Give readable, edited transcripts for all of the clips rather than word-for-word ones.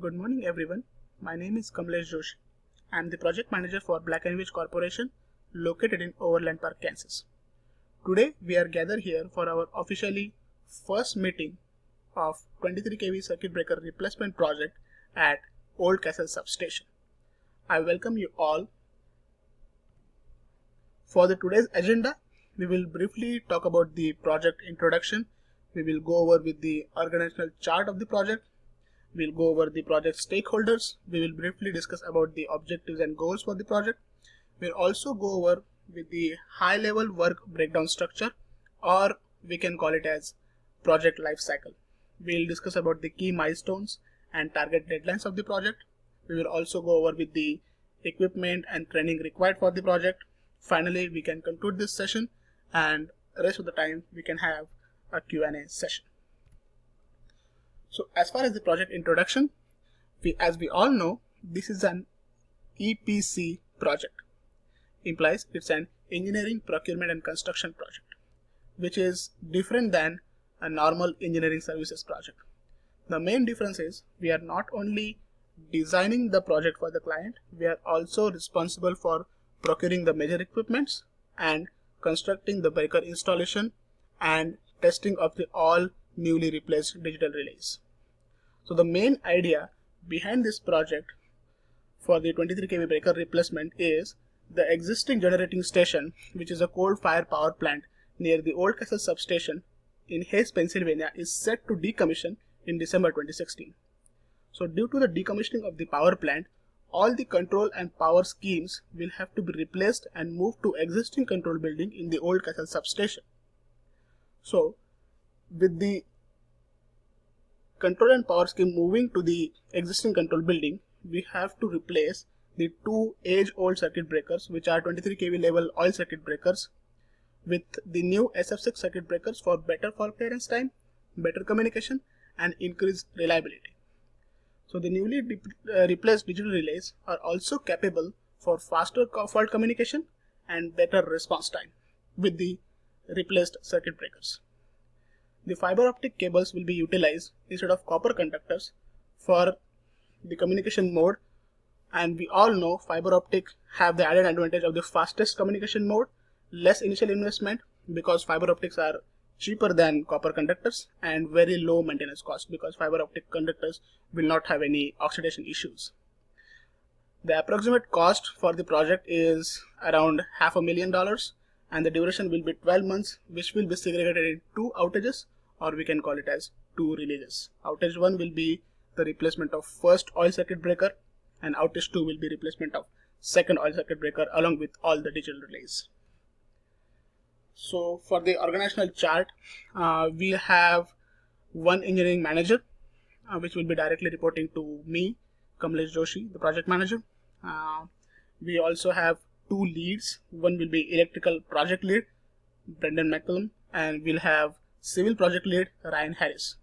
Good morning, everyone. My name is Kamlesh Joshi. I am the project manager for Black & Which Corporation located in Overland Park, Kansas. Today, we are gathered here for our officially first meeting of 23 kV circuit breaker replacement project at Old Castle Substation. I welcome you all. For the today's agenda, we will briefly talk about the project introduction. We will go over with the organizational chart of the project. We'll go over the project stakeholders. We will briefly discuss about the objectives and goals for the project. We'll also go over with the high level work breakdown structure, or we can call it as project life cycle. We'll discuss about the key milestones and target deadlines of the project. We will also go over with the equipment and training required for the project. Finally, we can conclude this session, and rest of the time we can have a Q&A session. So as far as the project introduction, as we all know, this is an EPC project. Implies it's an engineering, procurement and construction project, which is different than a normal engineering services project. The main difference is we are not only designing the project for the client, we are also responsible for procuring the major equipments and constructing the breaker installation and testing of the all newly replaced digital relays. So the main idea behind this project for the 23 kV breaker replacement is the existing generating station, which is a coal-fired power plant near the Old Castle substation in Hayes, Pennsylvania, is set to decommission in December 2016. So due to the decommissioning of the power plant, all the control and power schemes will have to be replaced and moved to existing control building in the Old Castle substation. So with the control and power scheme moving to the existing control building, we have to replace the two age-old circuit breakers, which are 23 kV level oil circuit breakers, with the new SF6 circuit breakers for better fault clearance time, better communication and increased reliability. So the newly replaced digital relays are also capable for faster fault communication and better response time with the replaced circuit breakers. The fiber optic cables will be utilized instead of copper conductors for the communication mode, and we all know fiber optic have the added advantage of the fastest communication mode, less initial investment because fiber optics are cheaper than copper conductors, and very low maintenance cost because fiber optic conductors will not have any oxidation issues. The approximate cost for the project is around $500,000 and the duration will be 12 months, which will be segregated in two outages, or we can call it as two releases. Outage 1 will be the replacement of first oil circuit breaker, and outage 2 will be replacement of second oil circuit breaker along with all the digital relays. So for the organizational chart, we have one engineering manager, which will be directly reporting to me, Kamlesh Joshi, the project manager. We also have two leads. One will be electrical project lead, Brendan McCullum, and we'll have civil project lead, Ryan Harris.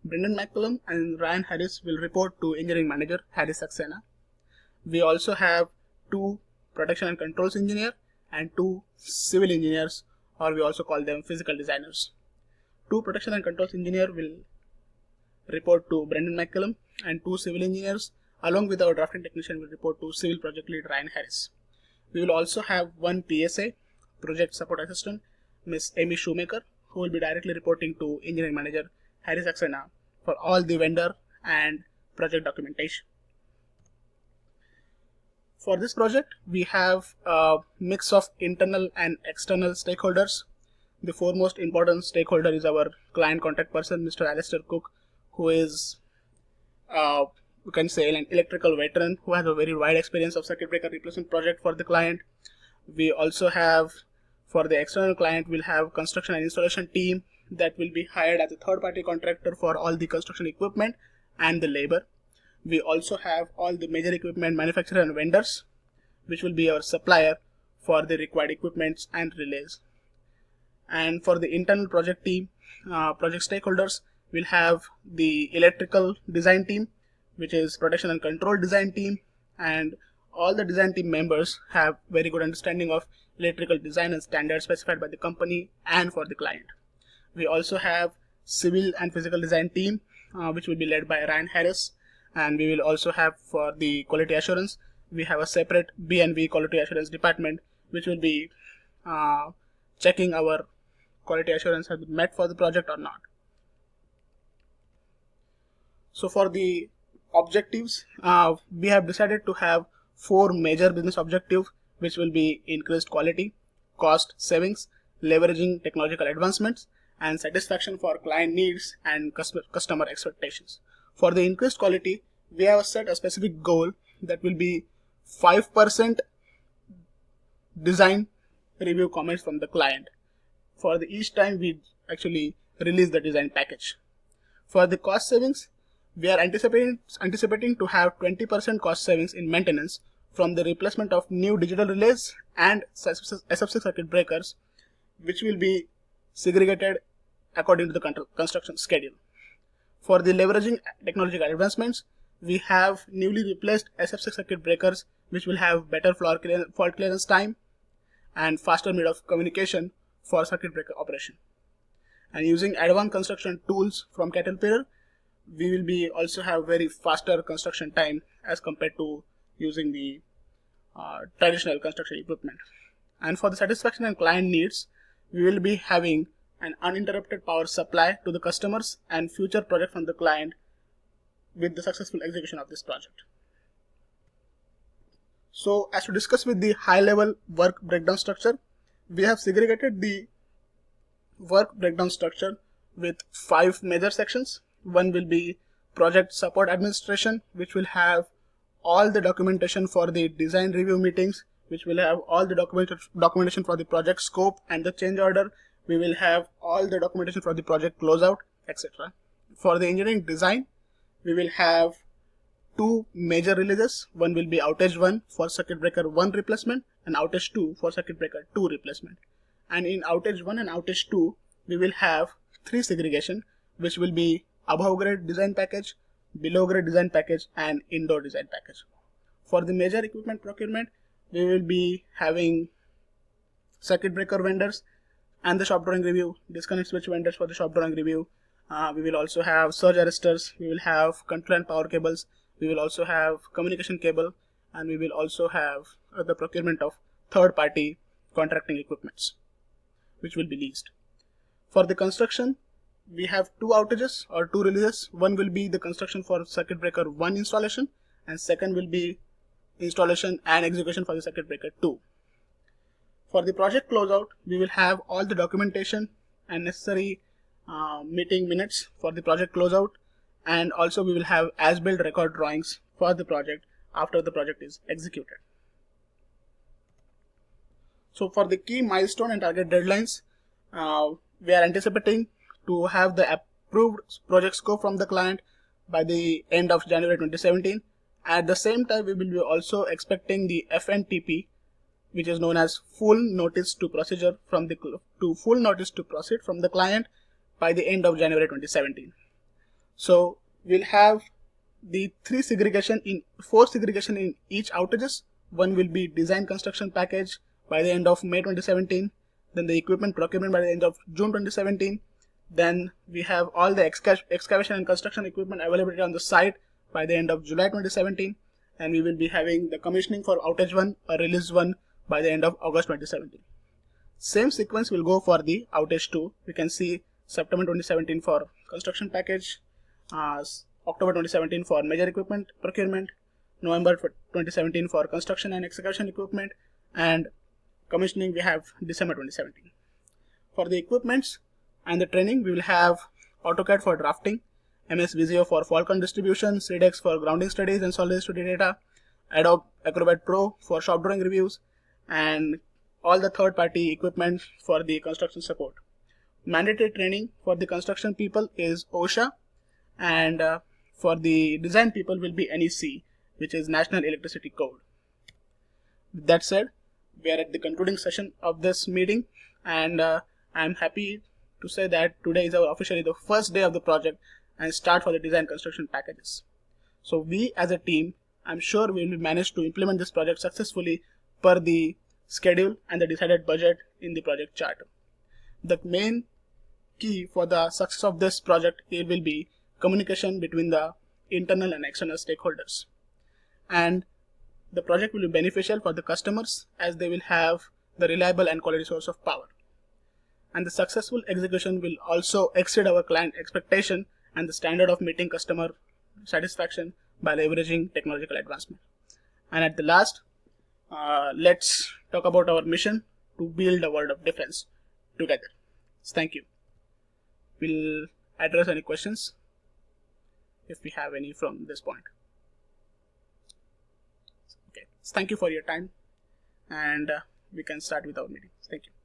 Brendan McCullum and Ryan Harris will report to engineering manager, Harris Saxena. We also have two protection and controls engineer and two civil engineers, or we also call them physical designers. Two protection and controls engineer will report to Brendan McCullum, and two civil engineers along with our drafting technician will report to civil project lead Ryan Harris. We will also have one PSA, project support assistant, Miss Amy Shoemaker, who will be directly reporting to engineering manager Harris Saxena for all the vendor and project documentation. For this project, we have a mix of internal and external stakeholders. The foremost important stakeholder is our client contact person, Mr. Alistair Cook, who is you can say an electrical veteran who has a very wide experience of circuit breaker replacement project for the client. We also have, for the external client, we'll have construction and installation team that will be hired as a third-party contractor for all the construction equipment and the labor. We also have all the major equipment manufacturer and vendors, which will be our supplier for the required equipments and relays. And for the internal project team, project stakeholders, we'll have the electrical design team, which is protection and control design team, and all the design team members have very good understanding of electrical design and standards specified by the company and for the client. We also have civil and physical design team, which will be led by Ryan Harris, and we will also have for the quality assurance, we have a separate B&B quality assurance department, which will be checking our quality assurance has been met for the project or not. So for the objectives, we have decided to have 4 major business objectives, which will be increased quality, cost savings, leveraging technological advancements, and satisfaction for client needs and customer expectations. For the increased quality, we have set a specific goal that will be 5% design review comments from the client for each time we actually release the design package. For the cost savings, we are anticipating to have 20% cost savings in maintenance from the replacement of new digital relays and SF6 circuit breakers, which will be segregated according to the construction schedule. For the leveraging technological advancements, we have newly replaced SF6 circuit breakers, which will have better fault clearance time and faster mode of communication for circuit breaker operation. And using advanced construction tools from Caterpillar, we will be also have very faster construction time as compared to using the traditional construction equipment. And for the satisfaction and client needs, we will be having an uninterrupted power supply to the customers and future project from the client with the successful execution of this project. So as to discuss with the high level work breakdown structure, we have segregated the work breakdown structure with 5 major sections. One will be project support administration, which will have all the documentation for the design review meetings, which will have all the documentation for the project scope and the change order. We will have all the documentation for the project closeout, etc. For the engineering design, we will have 2 major releases. One will be outage 1 for circuit breaker 1 replacement and outage 2 for circuit breaker 2 replacement. And in outage 1 and outage 2, we will have 3 segregation, which will be above grade design package, below grade design package, and indoor design package. For the major equipment procurement, we will be having circuit breaker vendors and the shop drawing review, disconnect switch vendors for the shop drawing review. We will also have surge arresters, we will have control and power cables, we will also have communication cable, and we will also have the procurement of third party contracting equipments, which will be leased. For the construction, we have 2 outages or 2 releases. One will be the construction for circuit breaker 1 installation, and second will be installation and execution for the circuit breaker 2. For the project closeout, we will have all the documentation and necessary meeting minutes for the project closeout, and also we will have as-built record drawings for the project after the project is executed. So for the key milestone and target deadlines, we are anticipating to have the approved project scope from the client by the end of January 2017. At the same time, we will be also expecting the FNTP, which is known as full notice to procedure from the full notice to proceed from the client by the end of January 2017. So we'll have the 4 segregation in each outages. One will be design construction package by the end of May 2017, then the equipment procurement by the end of June 2017. Then we have all the excavation and construction equipment availability on the site by the end of July 2017, and we will be having the commissioning for outage 1 or release 1 by the end of August 2017. Same sequence will go for the outage 2. We can see September 2017 for construction package, October 2017 for major equipment procurement, November 2017 for construction and excavation equipment, and commissioning we have December 2017. For the equipments and the training, we will have AutoCAD for drafting, MS Visio for Falcon distribution, Sedex for grounding studies and solid state data, Adobe Acrobat Pro for shop drawing reviews, and all the third-party equipment for the construction support. Mandatory training for the construction people is OSHA, and for the design people will be NEC, which is National Electricity Code. With that said, we are at the concluding session of this meeting, and I am happy to say that today is officially the first day of the project and start for the design construction packages. So we as a team, I'm sure we will manage to implement this project successfully per the schedule and the decided budget in the project chart. The main key for the success of this project will be communication between the internal and external stakeholders. And the project will be beneficial for the customers as they will have the reliable and quality source of power. And the successful execution will also exceed our client expectation and the standard of meeting customer satisfaction by leveraging technological advancement. And at the last, let's talk about our mission to build a world of defense together. Thank you. We'll address any questions if we have any from this point. Okay. Thank you for your time, and we can start with our meeting. Thank you.